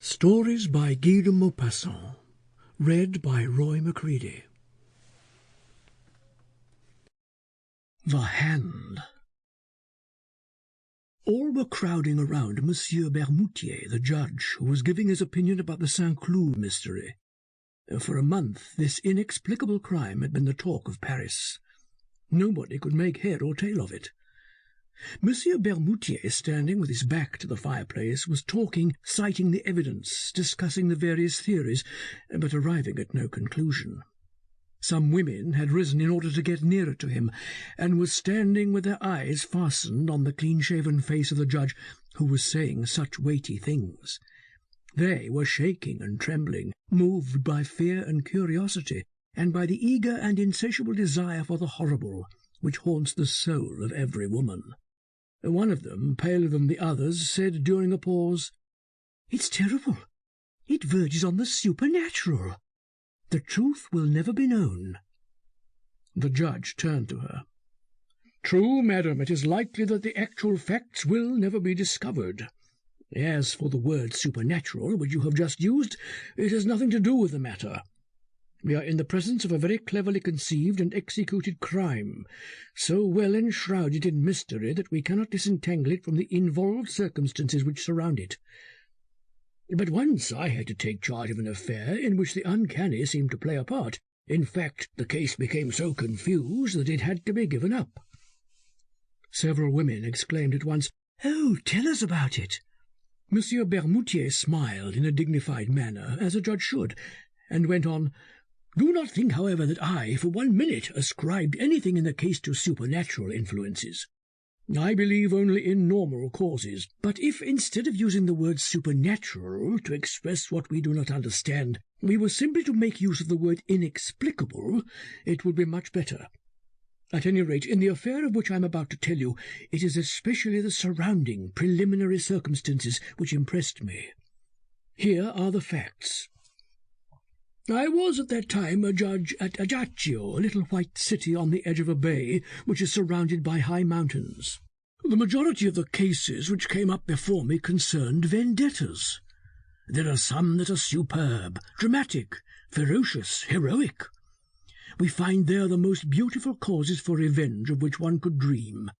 Stories by Guy de Maupassant. Read by Roy Macready. The Hand. All were crowding around Monsieur Bermoutier, the judge, who was giving his opinion about the Saint-Cloud mystery. For a month this inexplicable crime had been the talk of Paris. Nobody could make head or tail of it. Monsieur Bermoutier, standing with his back to the fireplace, was talking, citing the evidence, discussing the various theories, but arriving at no conclusion. Some women had risen in order to get nearer to him, and were standing with their eyes fastened on the clean-shaven face of the judge, who was saying such weighty things. They were shaking and trembling, moved by fear and curiosity, and by the eager and insatiable desire for the horrible, which haunts the soul of every woman. One of them, paler than the others, said during a pause, "It's terrible. It verges on the supernatural. The truth will never be known." The judge turned to her. "True, madam, it is likely that the actual facts will never be discovered. As for the word supernatural, which you have just used, it has nothing to do with the matter. We are in the presence of a very cleverly conceived and executed crime, so well enshrouded in mystery that we cannot disentangle it from the involved circumstances which surround it. But once I had to take charge of an affair in which the uncanny seemed to play a part. In fact, the case became so confused that it had to be given up." Several women exclaimed at once, "Oh, tell us about it." Monsieur Bermoutier smiled in a dignified manner, as a judge should, and went on, "Do not think, however, that I, for 1 minute, ascribed anything in the case to supernatural influences. I believe only in normal causes. But if, instead of using the word supernatural to express what we do not understand, we were simply to make use of the word inexplicable, it would be much better. At any rate, in the affair of which I am about to tell you, it is especially the surrounding, preliminary circumstances which impressed me. Here are the facts. I was at that time a judge at Ajaccio, a little white city on the edge of a bay which is surrounded by high mountains. The majority of the cases which came up before me concerned vendettas. There are some that are superb, dramatic, ferocious, heroic. We find there the most beautiful causes for revenge of which one could dream.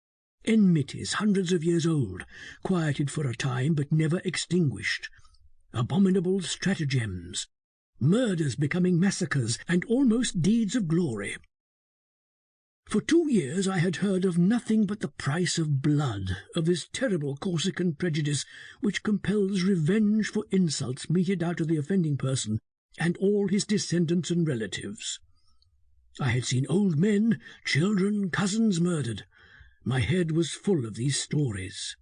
Enmities hundreds of years old, quieted for a time but never extinguished. Abominable stratagems. Murders becoming massacres, and almost deeds of glory. For 2 years I had heard of nothing but the price of blood, of this terrible Corsican prejudice which compels revenge for insults meted out to the offending person and all his descendants and relatives. I had seen old men, children, cousins murdered. My head was full of these stories.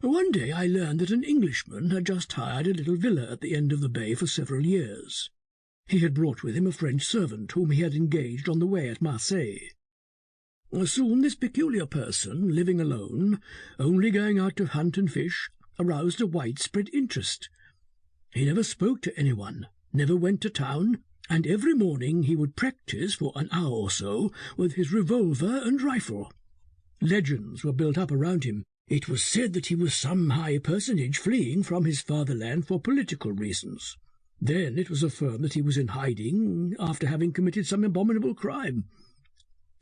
One day I learned that an Englishman had just hired a little villa at the end of the bay for several years. He had brought with him a French servant whom he had engaged on the way at Marseille. Soon this peculiar person, living alone, only going out to hunt and fish, aroused a widespread interest. He never spoke to anyone, never went to town, and every morning he would practise for an hour or so with his revolver and rifle. Legends were built up around him. It was said that he was some high personage fleeing from his fatherland for political reasons. Then it was affirmed that he was in hiding after having committed some abominable crime.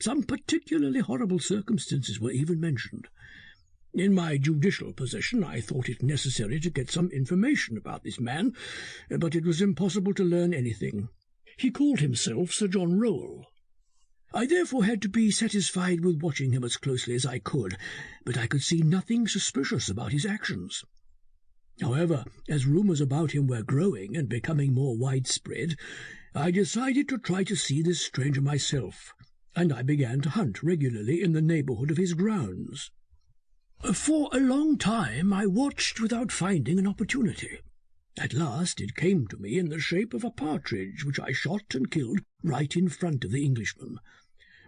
Some particularly horrible circumstances were even mentioned. In my judicial position I thought it necessary to get some information about this man, but it was impossible to learn anything. He called himself Sir John Rowell. I therefore had to be satisfied with watching him as closely as I could, but I could see nothing suspicious about his actions. However, as rumours about him were growing and becoming more widespread, I decided to try to see this stranger myself, and I began to hunt regularly in the neighbourhood of his grounds. For a long time I watched without finding an opportunity. At last it came to me in the shape of a partridge, which I shot and killed right in front of the Englishman.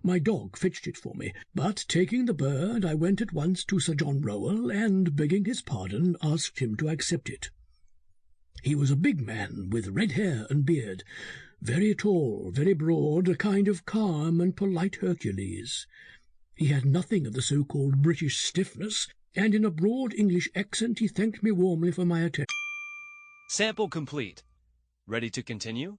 My dog fetched it for me, but taking the bird I went at once to Sir John Rowell, and, begging his pardon, asked him to accept it. He was a big man, with red hair and beard, very tall, very broad, a kind of calm and polite Hercules. He had nothing of the so-called British stiffness, and in a broad English accent he thanked me warmly for my attention. Sample complete. Ready to continue?